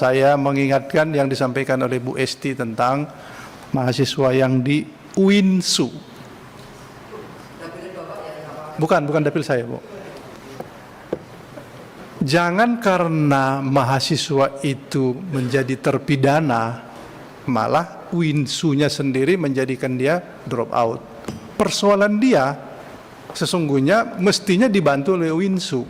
Saya mengingatkan yang disampaikan oleh Bu Esti tentang mahasiswa yang di UINSU. Bukan dapil saya, Bu. Jangan karena mahasiswa itu menjadi terpidana, malah UINSU-nya sendiri menjadikan dia drop out. Persoalan dia sesungguhnya mestinya dibantu oleh UINSU.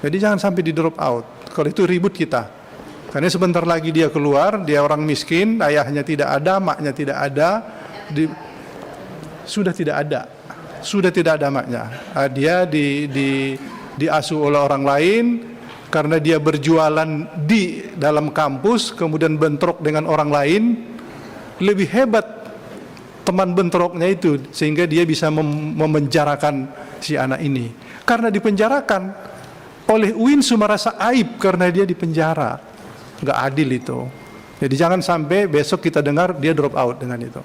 Jadi jangan sampai di drop out. Kalau itu ribut kita. Karena sebentar lagi dia keluar, dia orang miskin, ayahnya tidak ada, maknya tidak ada, sudah tidak ada maknya. Dia diasuh oleh orang lain karena dia berjualan di dalam kampus, kemudian bentrok dengan orang lain, lebih hebat teman bentroknya itu sehingga dia bisa memenjarakan si anak ini. Karena dipenjarakan oleh UINSU merasa aib karena dia dipenjara. Nggak adil itu. Jadi jangan sampai besok kita dengar dia drop out dengan itu.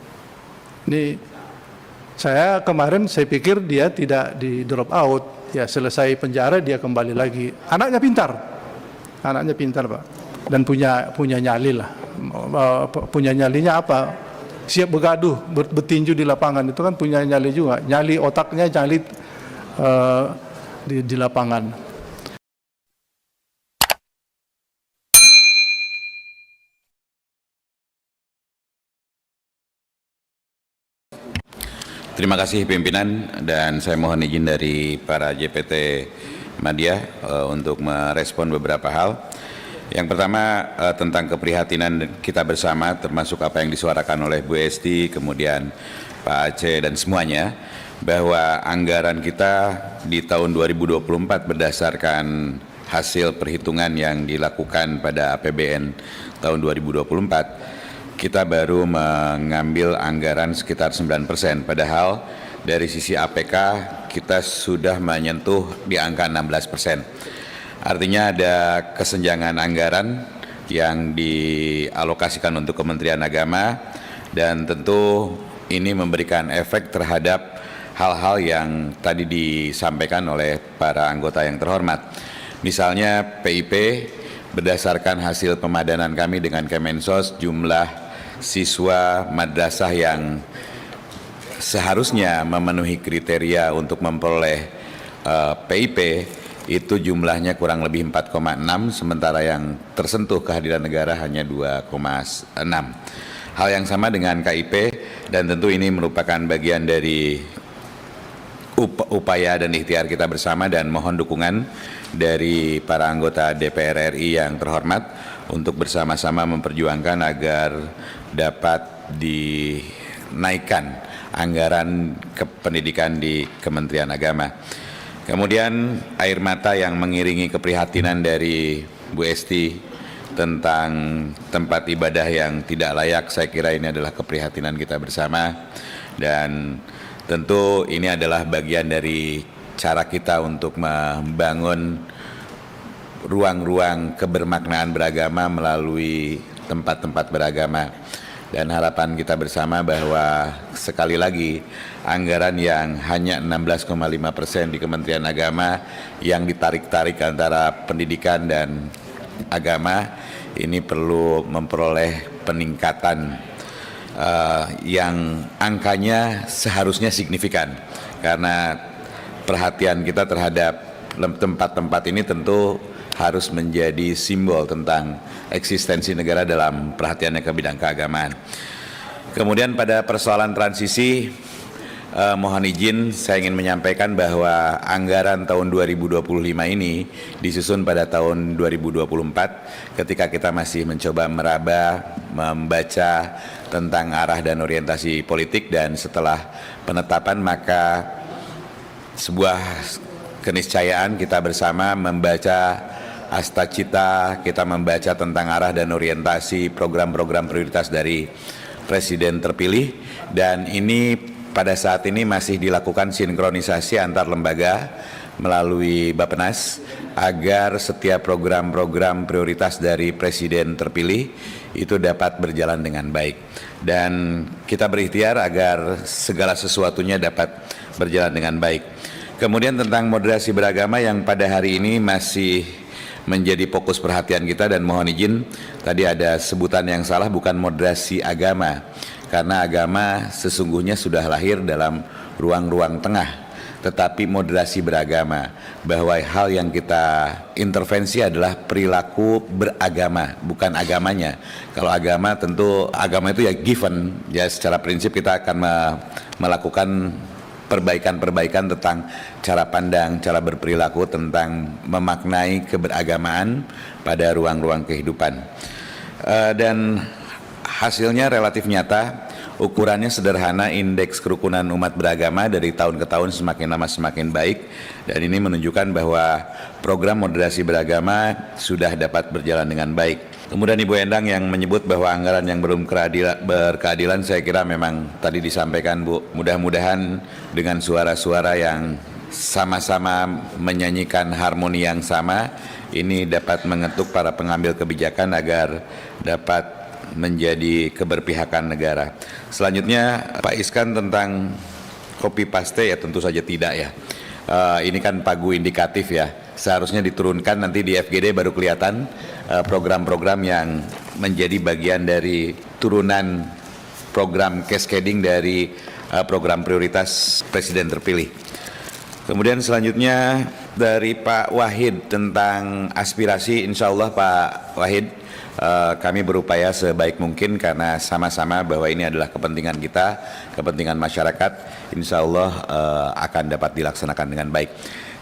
Ini saya kemarin saya pikir dia tidak di drop out. Ya selesai penjara dia kembali lagi. Anaknya pintar Pak. Dan punya nyali lah. Punya nyalinya apa? Siap begaduh, bertinju di lapangan itu kan punya nyali juga. Nyali otaknya, nyali di lapangan. Terima kasih pimpinan, dan saya mohon izin dari para JPT Madya untuk merespon beberapa hal. Yang pertama tentang keprihatinan kita bersama, termasuk apa yang disuarakan oleh Bu Esti, kemudian Pak Aceh dan semuanya, bahwa anggaran kita di tahun 2024 berdasarkan hasil perhitungan yang dilakukan pada APBN tahun 2024, kita baru mengambil anggaran sekitar 9%, padahal dari sisi APK kita sudah menyentuh di angka 16%. Artinya ada kesenjangan anggaran yang dialokasikan untuk Kementerian Agama, dan tentu ini memberikan efek terhadap hal-hal yang tadi disampaikan oleh para anggota yang terhormat. Misalnya PIP, berdasarkan hasil pemadanan kami dengan Kemensos, jumlah siswa madrasah yang seharusnya memenuhi kriteria untuk memperoleh PIP itu jumlahnya kurang lebih 4,6, sementara yang tersentuh kehadiran negara hanya 2,6. Hal yang sama dengan KIP, dan tentu ini merupakan bagian dari upaya dan ikhtiar kita bersama, dan mohon dukungan dari para anggota DPR RI yang terhormat untuk bersama-sama memperjuangkan agar dapat dinaikkan anggaran pendidikan di Kementerian Agama. Kemudian air mata yang mengiringi keprihatinan dari Bu Esti tentang tempat ibadah yang tidak layak, saya kira ini adalah keprihatinan kita bersama, dan tentu ini adalah bagian dari cara kita untuk membangun ruang-ruang kebermaknaan beragama melalui tempat-tempat beragama. Dan harapan kita bersama bahwa sekali lagi anggaran yang hanya 16,5% di Kementerian Agama yang ditarik-tarik antara pendidikan dan agama ini perlu memperoleh peningkatan yang angkanya seharusnya signifikan, karena perhatian kita terhadap tempat-tempat ini tentu harus menjadi simbol tentang eksistensi negara dalam perhatiannya ke bidang keagamaan. Kemudian pada persoalan transisi, mohon izin saya ingin menyampaikan bahwa anggaran tahun 2025 ini disusun pada tahun 2024 ketika kita masih mencoba meraba, membaca tentang arah dan orientasi politik, dan setelah penetapan maka sebuah keniscayaan kita bersama membaca Asta Cita, kita membaca tentang arah dan orientasi program-program prioritas dari Presiden terpilih, dan ini pada saat ini masih dilakukan sinkronisasi antar lembaga melalui Bappenas agar setiap program-program prioritas dari Presiden terpilih itu dapat berjalan dengan baik, dan kita berikhtiar agar segala sesuatunya dapat berjalan dengan baik. Kemudian tentang moderasi beragama yang pada hari ini masih menjadi fokus perhatian kita, dan mohon izin tadi ada sebutan yang salah, bukan moderasi agama, karena agama sesungguhnya sudah lahir dalam ruang-ruang tengah, tetapi moderasi beragama, bahwa hal yang kita intervensi adalah perilaku beragama, bukan agamanya. Kalau agama, tentu agama itu ya given, ya secara prinsip kita akan melakukan perbaikan-perbaikan tentang cara pandang, cara berperilaku, tentang memaknai keberagamaan pada ruang-ruang kehidupan. Dan hasilnya relatif nyata, ukurannya sederhana, indeks kerukunan umat beragama dari tahun ke tahun semakin lama semakin baik, dan ini menunjukkan bahwa program moderasi beragama sudah dapat berjalan dengan baik. Kemudian Ibu Endang yang menyebut bahwa anggaran yang belum berkeadilan, saya kira memang tadi disampaikan Bu, mudah-mudahan dengan suara-suara yang sama-sama menyanyikan harmoni yang sama, ini dapat mengetuk para pengambil kebijakan agar dapat menjadi keberpihakan negara. Selanjutnya Pak Iskan tentang copy paste, ya tentu saja tidak ya. Ini kan pagu indikatif ya, seharusnya diturunkan, nanti di FGD baru kelihatan program-program yang menjadi bagian dari turunan program cascading dari program prioritas Presiden terpilih. Kemudian selanjutnya dari Pak Wahid tentang aspirasi, insya Allah Pak Wahid, kami berupaya sebaik mungkin karena sama-sama bahwa ini adalah kepentingan kita, kepentingan masyarakat, insya Allah akan dapat dilaksanakan dengan baik.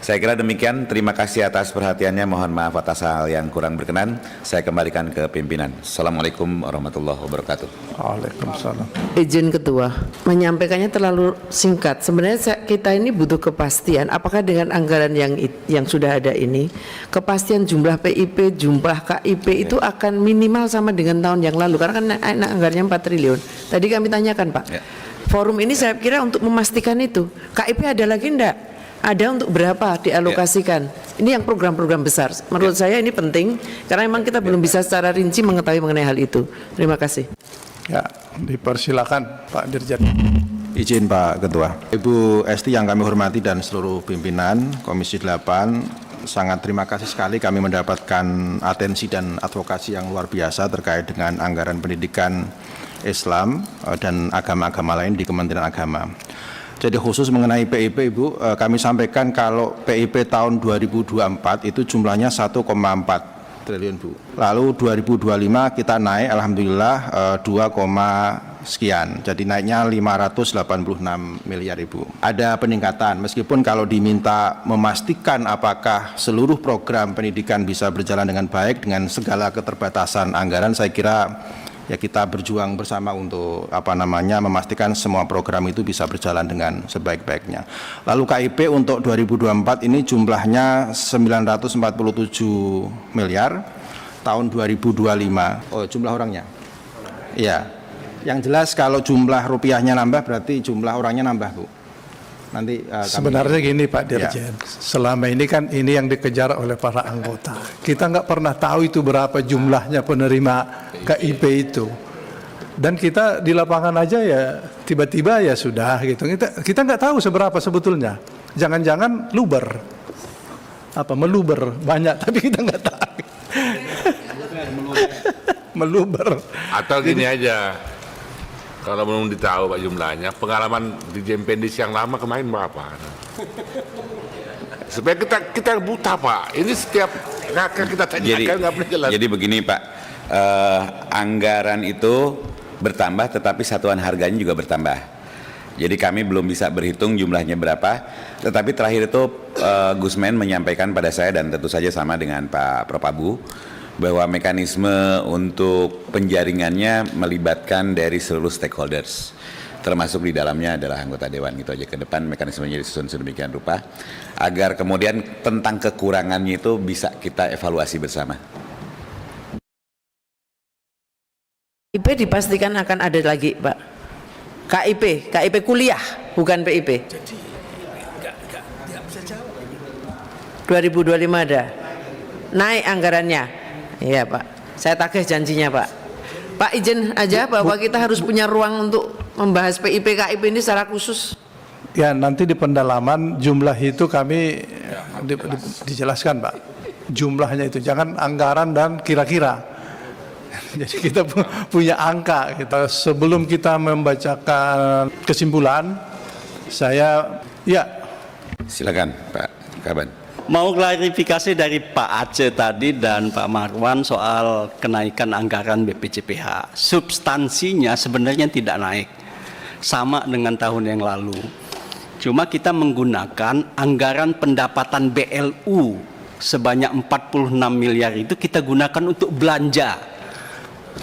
Saya kira demikian, terima kasih atas perhatiannya, mohon maaf atas hal yang kurang berkenan, saya kembalikan ke pimpinan. Assalamualaikum warahmatullahi wabarakatuh. Waalaikumsalam. Izin Ketua, menyampaikannya terlalu singkat. Sebenarnya kita ini butuh kepastian, apakah dengan anggaran yang sudah ada ini, kepastian jumlah PIP, jumlah KIP itu akan minimal sama dengan tahun yang lalu, karena kan anggarannya 4 triliun. Tadi kami tanyakan Pak, forum ini saya kira untuk memastikan itu. KIP ada lagi enggak? Ada untuk berapa dialokasikan? Ini yang program-program besar. Menurut saya ini penting karena memang kita belum bisa secara rinci mengetahui mengenai hal itu. Terima kasih. Ya, dipersilakan Pak Dirjen. Izin Pak Ketua. Ibu Esti yang kami hormati dan seluruh pimpinan Komisi 8, sangat terima kasih sekali kami mendapatkan atensi dan advokasi yang luar biasa terkait dengan anggaran pendidikan Islam dan agama-agama lain di Kementerian Agama. Jadi khusus mengenai PIP Ibu, kami sampaikan kalau PIP tahun 2024 itu jumlahnya 1,4 triliun Bu. Lalu 2025 kita naik alhamdulillah 2, sekian. Jadi naiknya 586 miliar Ibu. Ada peningkatan meskipun kalau diminta memastikan apakah seluruh program pendidikan bisa berjalan dengan baik dengan segala keterbatasan anggaran, saya kira ya kita berjuang bersama untuk memastikan semua program itu bisa berjalan dengan sebaik-baiknya. Lalu KIP untuk 2024 ini jumlahnya 947 miliar, tahun 2025. Oh, jumlah orangnya? Iya. Yang jelas kalau jumlah rupiahnya nambah berarti jumlah orangnya nambah, Bu. Nanti sebenarnya gini Pak Dirjen, selama ini kan ini yang dikejar oleh para anggota. Kita nggak pernah tahu itu berapa jumlahnya penerima KIP itu. Dan kita di lapangan aja ya tiba-tiba ya sudah gitu. Kita nggak tahu seberapa sebetulnya. Jangan-jangan meluber banyak, tapi kita nggak tahu. Meluber. Atau gini aja. Kalau belum ditahu Pak jumlahnya, pengalaman di Jempendis yang lama kemarin berapa? Supaya kita buta Pak. Ini setiap kita tanyakan nggak pernah jelas. Jadi begini Pak, anggaran itu bertambah, tetapi satuan harganya juga bertambah. Jadi kami belum bisa berhitung jumlahnya berapa. Tetapi terakhir itu Gusmen menyampaikan pada saya dan tentu saja sama dengan Pak Propabu, bahwa mekanisme untuk penjaringannya melibatkan dari seluruh stakeholders, termasuk di dalamnya adalah anggota Dewan. Gitu aja, ke depan mekanismenya disusun sedemikian rupa agar kemudian tentang kekurangannya itu bisa kita evaluasi bersama. KIP dipastikan akan ada lagi Pak. KIP kuliah bukan PIP. Jadi nggak bisa jawab. 2025 ada. Naik anggarannya. Iya Pak, saya tagih janjinya Pak. Pak izin aja bahwa kita harus punya ruang untuk membahas PIP KIP ini secara khusus. Ya nanti di pendalaman jumlah itu kami dijelaskan Pak. jumlahnya itu, jangan anggaran dan kira-kira. Jadi kita punya angka. Sebelum kita membacakan kesimpulan, saya Silakan Pak Kaban. Mau klarifikasi dari Pak Aceh tadi dan Pak Marwan soal kenaikan anggaran BPJPH. Substansinya sebenarnya tidak naik, sama dengan tahun yang lalu. Cuma kita menggunakan anggaran pendapatan BLU sebanyak 46 miliar itu kita gunakan untuk belanja.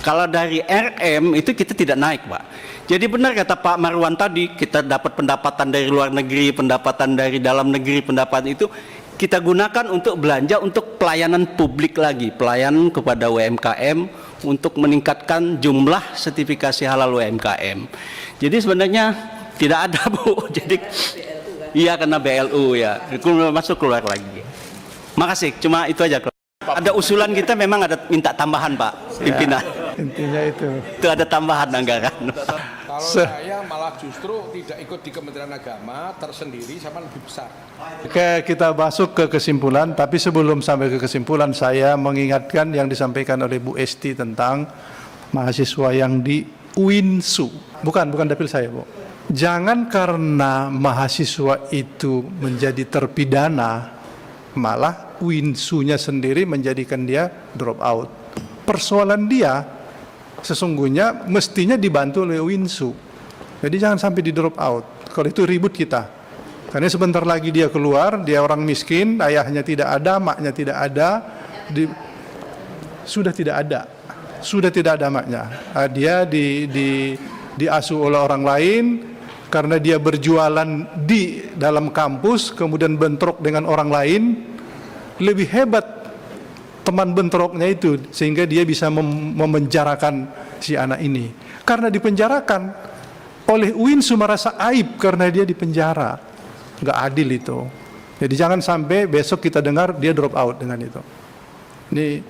Kalau dari RM itu kita tidak naik, Pak. Jadi benar kata Pak Marwan tadi, kita dapat pendapatan dari luar negeri, pendapatan dari dalam negeri, pendapatan itu kita gunakan untuk belanja untuk pelayanan publik lagi, pelayanan kepada UMKM untuk meningkatkan jumlah sertifikasi halal UMKM. Jadi sebenarnya tidak ada, Bu. Jadi iya, karena BLU ya, masuk keluar lagi. Makasih, cuma itu aja. Ada usulan kita memang ada minta tambahan, Pak pimpinan. Intinya itu. Itu ada tambahan anggaran. Kalau saya malah justru tidak ikut di Kementerian Agama, tersendiri sama lebih besar. Oke, kita masuk ke kesimpulan, tapi sebelum sampai ke kesimpulan, saya mengingatkan yang disampaikan oleh Bu Esti tentang mahasiswa yang di UINSU. Bukan dapil saya, Bu. Jangan karena mahasiswa itu menjadi terpidana, malah UINSU-nya sendiri menjadikan dia drop out. Persoalan dia sesungguhnya mestinya dibantu oleh UINSU. Jadi jangan sampai di drop out. Kalau itu ribut kita. Karena sebentar lagi dia keluar, dia orang miskin, ayahnya tidak ada, maknya tidak ada, sudah tidak ada maknya. Dia diasuh oleh orang lain karena dia berjualan di dalam kampus, kemudian bentrok dengan orang lain. Lebih hebat teman bentroknya itu, sehingga dia bisa memenjarakan si anak ini. Karena dipenjarakan oleh UINSU merasa aib karena dia dipenjara. Nggak adil itu. Jadi jangan sampai besok kita dengar dia drop out dengan itu. Ini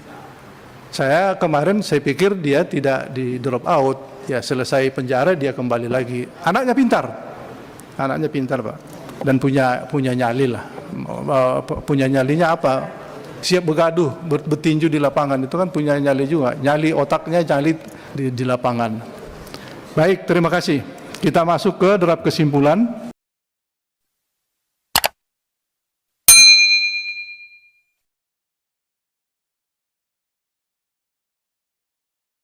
saya kemarin saya pikir dia tidak di drop out. Ya selesai penjara dia kembali lagi. Anaknya pintar Pak. Dan punya nyali lah. Punya nyalinya apa? Siap begaduh, bertinju di lapangan, itu kan punya nyali juga. Nyali otaknya, nyali di lapangan. Baik, terima kasih. Kita masuk ke draft kesimpulan.